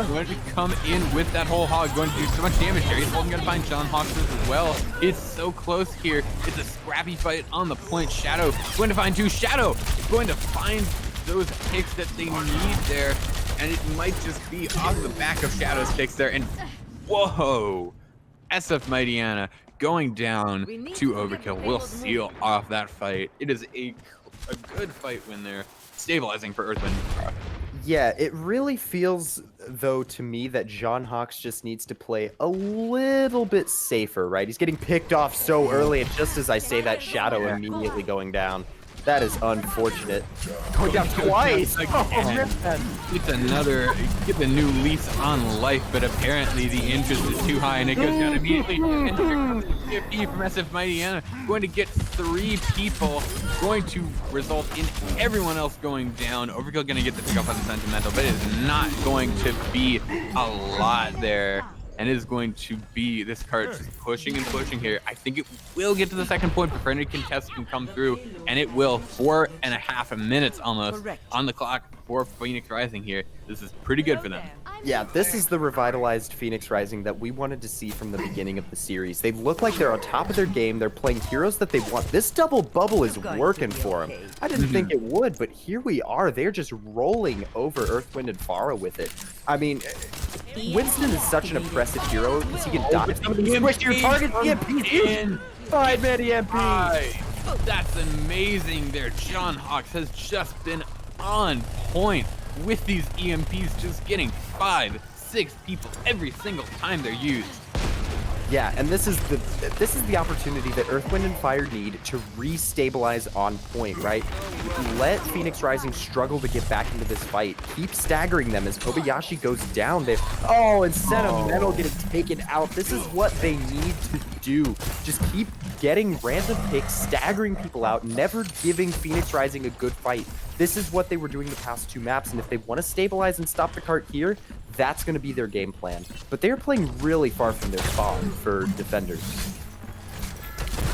Going to come in with that whole hog. Going to do so much damage here. He's going to find John Hawks as well. It's so close here. It's a scrappy fight on the point. Shadow going to find two. Shadow going to find those picks that they need there. And it might just be off the back of Shadow's picks there. And whoa, SF Mightyana going down to Overkill will seal off that fight. It is a good fight win there, stabilizing for Earth, Wind & Fire.
Yeah, it really feels, though, to me that John Hawks just needs to play a little bit safer, right? He's getting picked off so early, and just as I say that, Shadow immediately going down. That is unfortunate. Going down twice. Oh, man.
It's another, get the new lease on life, but apparently the interest is too high and it goes down immediately. And here comes the EWP from SF Mightyana, going to get 3 people, going to result in everyone else going down. Overkill going to get the pick off on the Sentimental, but it is not going to be a lot there. And is going to be this card just pushing and pushing here. I think it will get to the second point before any contest can come through, and it will. 4.5 minutes almost on the clock for Phoenix Rising here. This is pretty good for them.
Yeah, this is the revitalized Phoenix Rising that we wanted to see from the beginning of the series. They look like they're on top of their game. They're playing heroes that they want. This double bubble is working for them. I didn't think it would, but here we are. They're just rolling over Earth, Wind, and Pharah with it. I mean, Winston is such an impressive hero because he can dodge. Switch your target EMP. 5-man EMP.
That's amazing there. John Hawks has just been on point with these EMPs, just getting 5, 6 people every single time they're used.
Yeah, and this is the opportunity that Earth, Wind, and Fire need to re-stabilize on point, right? Let Phoenix Rising struggle to get back into this fight. Keep staggering them as Kobayashi goes down. And Sentimental getting taken out. This is what they need to do. Just keep getting random picks, staggering people out, never giving Phoenix Rising a good fight. This is what they were doing the past 2 maps, and if they want to stabilize and stop the cart here, that's going to be their game plan. But they're playing really far from their spawn for defenders.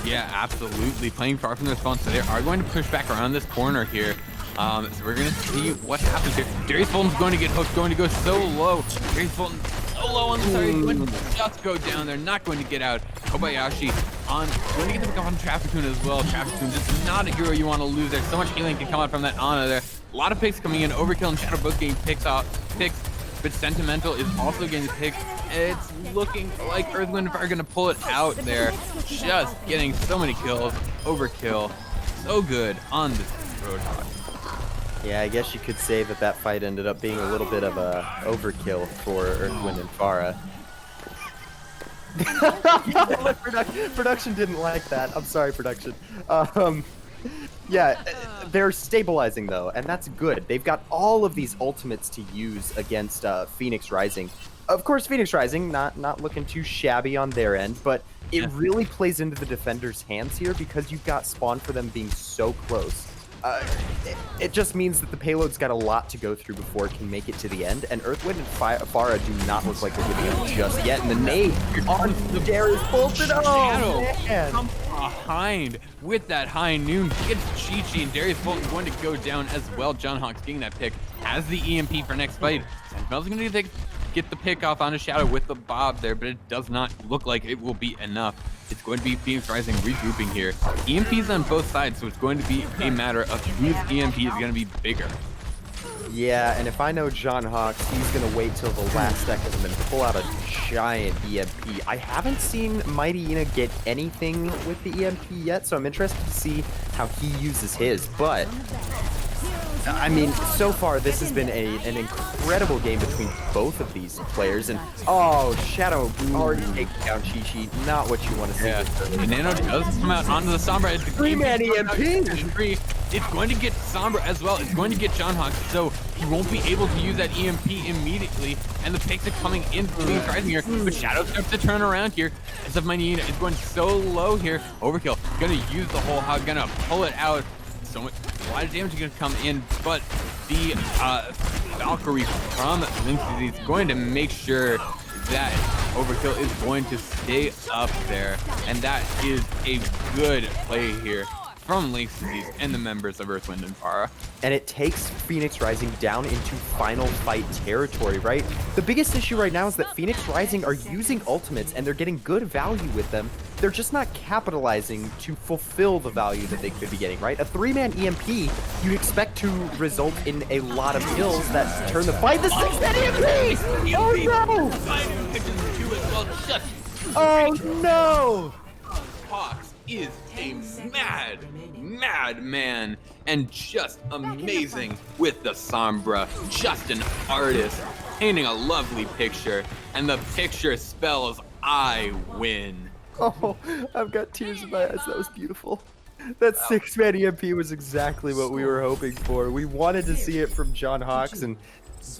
Yeah, absolutely. Playing far from their spawn, so they are going to push back around this corner here. So we're going to see what happens here. Darius Fulton's going to get hooked, going to go so low. Darius Fulton so low on the side. He's going to just go down. They're not going to get out. Kobayashi going to get the pick off on Trafficoon as well. Trafficoon just not a hero you want to lose. There's so much healing can come out from that Ana there. A lot of picks coming in. Overkill and Shadow both getting picks, but Sentimental is also getting picked. It's looking like Earth, Wind & Fire are going to pull it out there. Just getting so many kills. Overkill. So good on this Roadhog.
Yeah, I guess you could say that fight ended up being a little bit of a overkill for Earth, Wind, and Fara. Production didn't like that. I'm sorry, production. Yeah, they're stabilizing though, and that's good. They've got all of these ultimates to use against Phoenix Rising. Of course, Phoenix Rising not looking too shabby on their end, but it really plays into the defenders' hands here because you've got spawn for them being so close. It just means that the payload's got a lot to go through before it can make it to the end, and Earth, Wind, and Fara do not look like they're giving up just yet. And the nade on Darius Fulton. Oh, man.
Come behind with that high noon. Gets Chi-Chi, and Darius Fulton going to go down as well. John Hawks getting that pick. Has the EMP for next fight. Sentimental's going to get the pick off on a Shadow with the Bob there, but it does not look like it will be enough. It's going to be Phoenix Rising regrouping here. EMPs on both sides, so it's going to be a matter of whose EMP is going to be bigger.
Yeah, and if I know John Hawks, he's going to wait till the last second and then pull out a giant EMP. I haven't seen Mightyena get anything with the EMP yet, so I'm interested to see how he uses his, but I mean, so far this has been an incredible game between both of these players, and Shadow already taking down Chi-Chi, not what you want to see.
Yeah. The Nano does come out onto the Sombra.
3-man EMP!
it's going to get Sombra as well. It's going to get John Hawk, so he won't be able to use that EMP immediately. And the picks are coming in for Phoenix Rising here, but Shadow starts to turn around here. As of Manina is going so low here. Overkill, gonna use the whole hog, gonna pull it out. So much, a lot of damage is gonna come in, but the Valkyrie from Lynx is going to make sure that Overkill is going to stay up there, and that is a good play here from Lynx Disease and the members of Earth, Wind, and Fara.
And it takes Phoenix Rising down into final fight territory, right? The biggest issue right now is that Phoenix Rising are using ultimates and they're getting good value with them. They're just not capitalizing to fulfill the value that they could be getting, right? A 3-man EMP, you'd expect to result in a lot of kills that turn the fight. The 6-man EMP! Oh no! Oh no!
Hawks is a mad man, and just amazing with the Sombra. Just an artist painting a lovely picture, and the picture spells I win.
Oh, I've got tears in my eyes. That was beautiful. That 6-man EMP was exactly what we were hoping for. We wanted to see it from John Hawks, and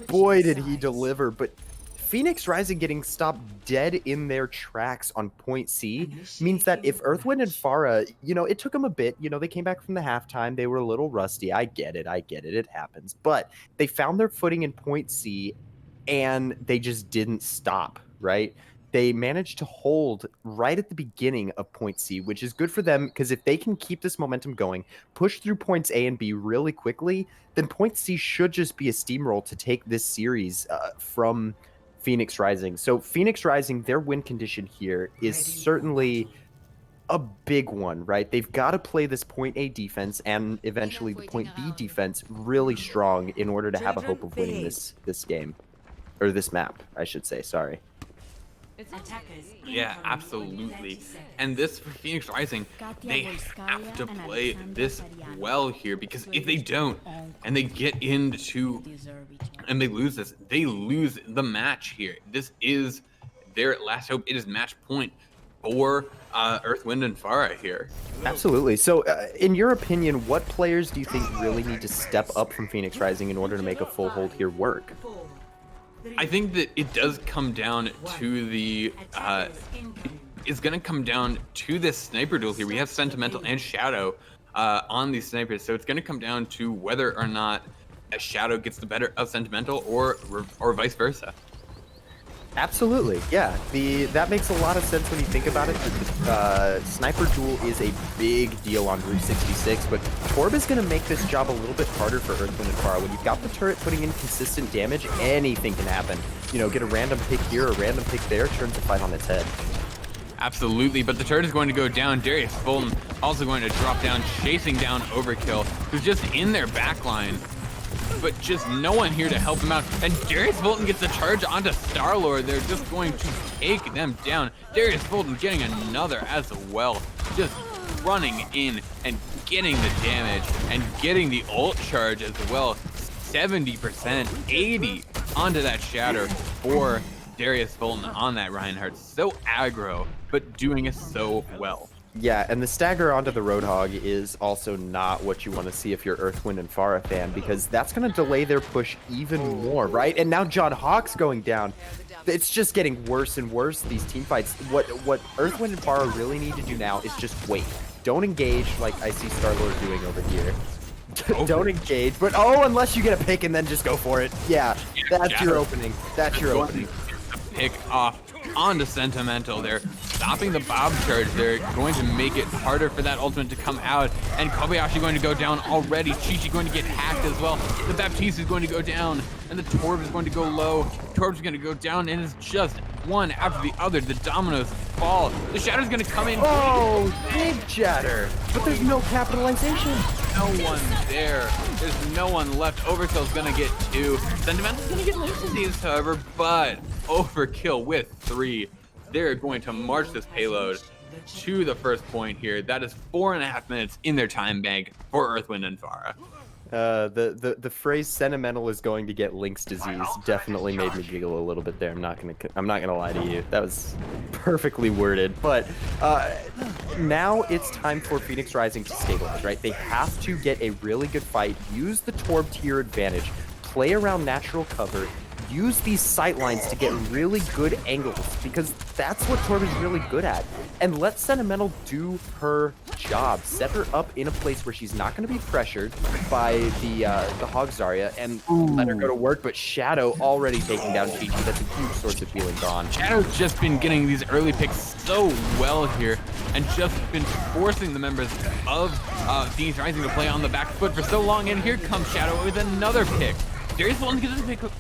boy did he deliver. But Phoenix Rising getting stopped dead in their tracks on point C means that if Earth, Wind, and Fara, it took them a bit. They came back from the halftime. They were a little rusty. I get it. It happens. But they found their footing in point C, and they just didn't stop, right? They managed to hold right at the beginning of point C, which is good for them because if they can keep this momentum going, push through points A and B really quickly, then point C should just be a steamroll to take this series from Phoenix Rising. So Phoenix Rising, their win condition here is certainly a big one, right? They've got to play this point A defense and eventually the point B defense really strong in order to have a hope of winning this game, or this map, I should say. Sorry.
Yeah, absolutely. And this for Phoenix Rising, they have to play this well here, because if they don't and they get into and they lose this, they lose the match here. This is their last hope. It is match point for Earth, Wind, and Fara here.
Absolutely. So in your opinion, what players do you think really need to step up from Phoenix Rising in order to make a full hold here work?
I think that it does come down to the it's going to come down to this sniper duel here. We have Sentimental and Shadow on these snipers, so it's going to come down to whether or not a Shadow gets the better of Sentimental or vice versa.
Absolutely, yeah. That makes a lot of sense when you think about it. The sniper duel is a big deal on Route 66, but Torb is going to make this job a little bit harder for Earth, Wind, and Fara. When you've got the turret putting in consistent damage, anything can happen. Get a random pick here, a random pick there, turns the fight on its head.
Absolutely, but the turret is going to go down. Darius Fulton also going to drop down, chasing down Overkill, who's just in their backline, but just no one here to help him out. And Darius Fulton gets the charge onto Star-Lord. They're just going to take them down. Darius Fulton getting another as well, just running in and getting the damage and getting the ult charge as well. 70%, 80 onto that shatter for Darius Fulton on that Reinhardt. So aggro, but doing it so well.
Yeah, and the stagger onto the Roadhog is also not what you want to see if you're Earth, Wind, and Fara fan, because that's going to delay their push even more, right? And now John Hawk's going down. It's just getting worse and worse, these team fights. What Earth, Wind, and Fara really need to do now is just wait. Don't engage like I see Star-Lord doing over here. Don't engage, but unless you get a pick and then just go for it. Yeah, that's your opening. That's your opening.
Pick off onto Sentimental. They're stopping the Bob charge. They're going to make it harder for that ultimate to come out. And Kobayashi going to go down already. Chichi going to get hacked as well. The Baptiste is going to go down. And the Torb is going to go low. Torb's going to go down. And it's just one after the other. The dominoes fall. The Shatter's going to come in.
Oh, big Shatter. But there's no capitalization.
No one there. There's no one left. Overkill's going to get 2. Sentimental's going to get Lynx Disease, however, but Overkill with 3. They're going to march this payload to the first point here. That is 4.5 minutes in their time bank for Earth, Wind, and Fara.
The phrase "sentimental is going to get Link's disease" definitely made me giggle a little bit there. I'm not gonna lie to you. That was perfectly worded. But now it's time for Phoenix Rising to stabilize. Right? They have to get a really good fight. Use the Torb tier advantage. Play around natural cover. Use these sight lines to get really good angles because that's what Torb is really good at. And let Sentimental do her job. Set her up in a place where she's not going to be pressured by the Hog Zarya and let her go to work. But Shadow already taking down Chi Chi. That's a huge source of healing gone.
Shadow's just been getting these early picks so well here and just been forcing the members of Phoenix Rising to play on the back foot for so long. And here comes Shadow with another pick. Darius Fulton's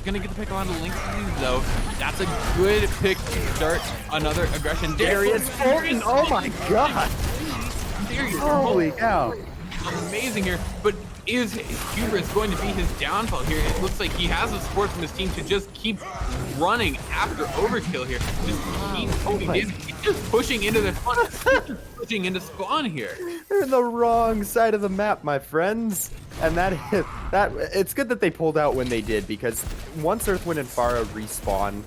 gonna get the pick on the Link's disease though. That's a good pick to start another aggression.
Darius Fulton, oh my god!
Darius
Holy cow!
Amazing here, but is hubris going to be his downfall here? It looks like he has the support from his team to just keep running after overkill here. Just keep moving in. He's just pushing into the spawn, pushing into spawn here.
They're in the wrong side of the map, my friends. And that it's good that they pulled out when they did, because once Earthwind and Pharah respawn,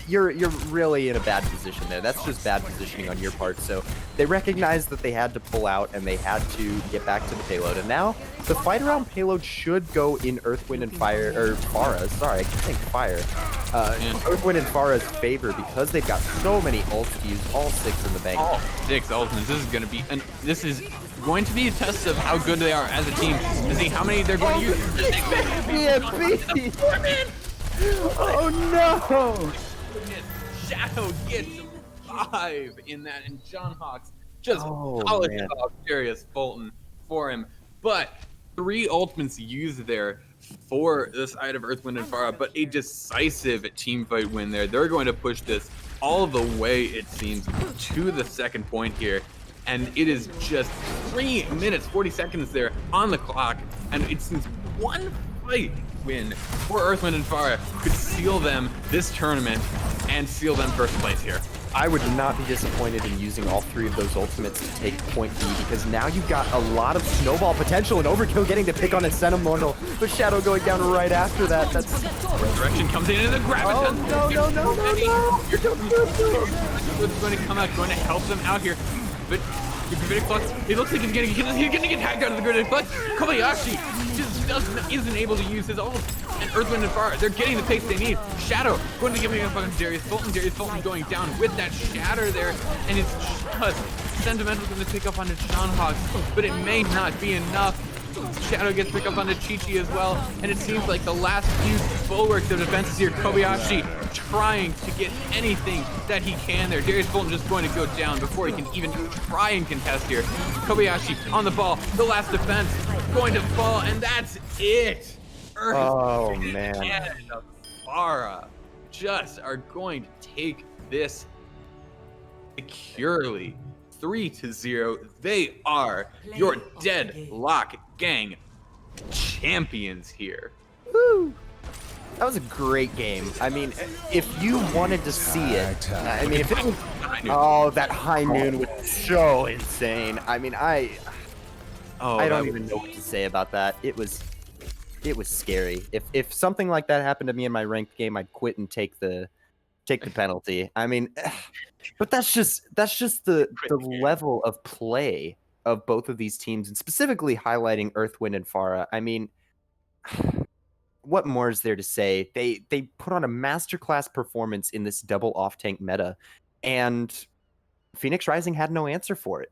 you're really in a bad position there. That's just bad positioning on your part. So they recognized that they had to pull out and they had to get back to the payload. And now the fight around payload should go in Earthwind and Pharah. Sorry, I keep saying fire. Earthwind and Pharah's favor because they've got so many ults to use, all 6 in the bank.
All 6 ultimates. This is going to be a test of how good they are as a team to see how many they're going to use.
Oh no!
Shadow gets 5 in that, and John Hawks just polished off Darius Fulton for him. But 3 ultimates used there for the side of Earthwind and Pharah, but a decisive team fight win there. They're going to push this all the way, it seems, to the second point here. And it is just 3 minutes, 40 seconds there on the clock. And it seems one fight win for Earthwind and Pharah could seal them this tournament and seal them first place here.
I would not be disappointed in using all 3 of those ultimates to take point B, because now you've got a lot of snowball potential and Overkill getting to pick on a Sentimental, but Shadow going down right after that. That's
Resurrection comes in and the graviton.
no.
What's going to come out, going to help them out here. But the Gravitic Flux, it looks like he's gonna get hacked out of the Gravitic Flux. Kobayashi just isn't able to use his ult. And Earthwind and Pharah, they're getting the picks they need. Shadow going to give me a fucking Darius Fulton. Darius Fulton going down with that shatter there. And it's just Sentimental's going to pick up onto Sean Hawks, but it may not be enough. Shadow gets picked up onto Chi-Chi as well, and it seems like the last few bulwarks of defenses here, Kobayashi trying to get anything that he can there. Darius Fulton just going to go down before he can even try and contest here. Kobayashi on the ball, the last defense going to fall, and that's it.
Oh man.
And Pharah just are going to take this securely. 3-0. They are your Deadlock gang champions here.
Woo! That was a great game. I mean, if you wanted to see it, I mean, if it was, that high noon was so insane. I mean, I don't even know what to say about that. It was scary. If something like that happened to me in my ranked game, I'd quit and take the penalty. I mean, but that's just the level of play of both of these teams, and specifically highlighting Earthwind and Pharah. I mean, what more is there to say? They put on a masterclass performance in this double off tank meta, and Phoenix Rising had no answer for it.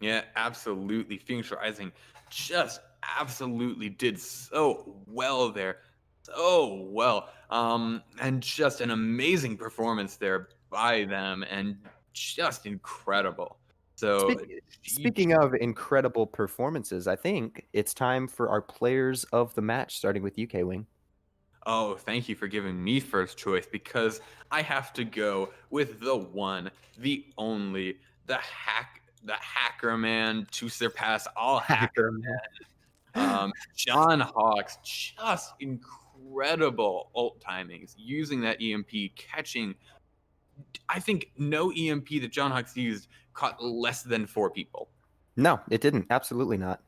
Yeah, absolutely. Phoenix Rising just absolutely did so well there. So well. And just an amazing performance there by them, and just incredible. So
speaking of incredible performances, I think it's time for our players of the match, starting with UK Wing.
Oh, thank you for giving me first choice, because I have to go with the one, the only, the hacker man to surpass all hacker men. John Hawks, just incredible ult timings, using that EMP, catching. I think no EMP that John Hawks used caught less than 4 people.
No, it didn't. Absolutely not.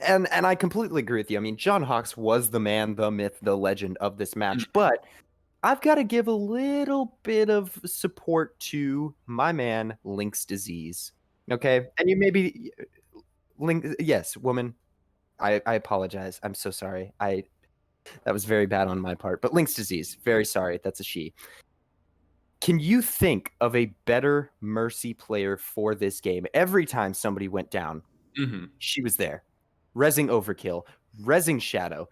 And I completely agree with you. I mean, John Hawks was the man, the myth, the legend of this match, but I've got to give a little bit of support to my man, Link's disease. Okay, and you maybe Link, yes, woman. I apologize. I'm so sorry. That was very bad on my part. But Link's disease, very sorry. That's a she. Can you think of a better Mercy player for this game? Every time somebody went down,
Mm-hmm.
she was there. Resing Overkill, Resing Shadow.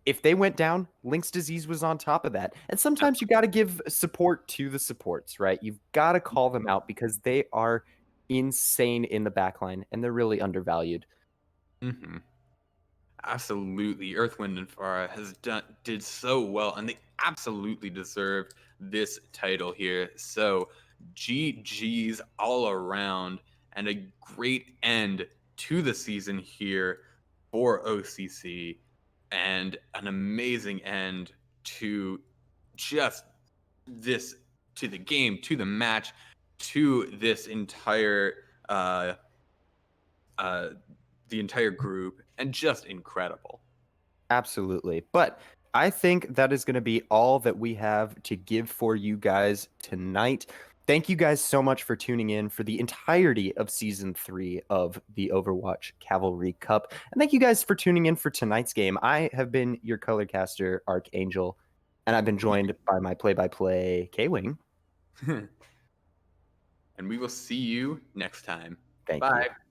If they went down, Link's disease was on top of that. And sometimes you got to give support to the supports, right? You've got to call them out because they are insane in the backline and they're really undervalued.
Mm-hmm. Absolutely. Earth, Wind, and Fire did so well, and they absolutely deserve this title here. So GG's all around, and a great end to the season here for OCC, and an amazing end to just this, to the game, to the match, to this entire uh the entire group, and just incredible.
Absolutely. But I think that is going to be all that we have to give for you guys tonight. Thank you guys so much for tuning in for the entirety of season 3 of the Overwatch Cavalry Cup. And thank you guys for tuning in for tonight's game. I have been your color caster, Archangel, and I've been joined by my play-by-play K-Wing.
And we will see you next time.
Thank
Bye.
you.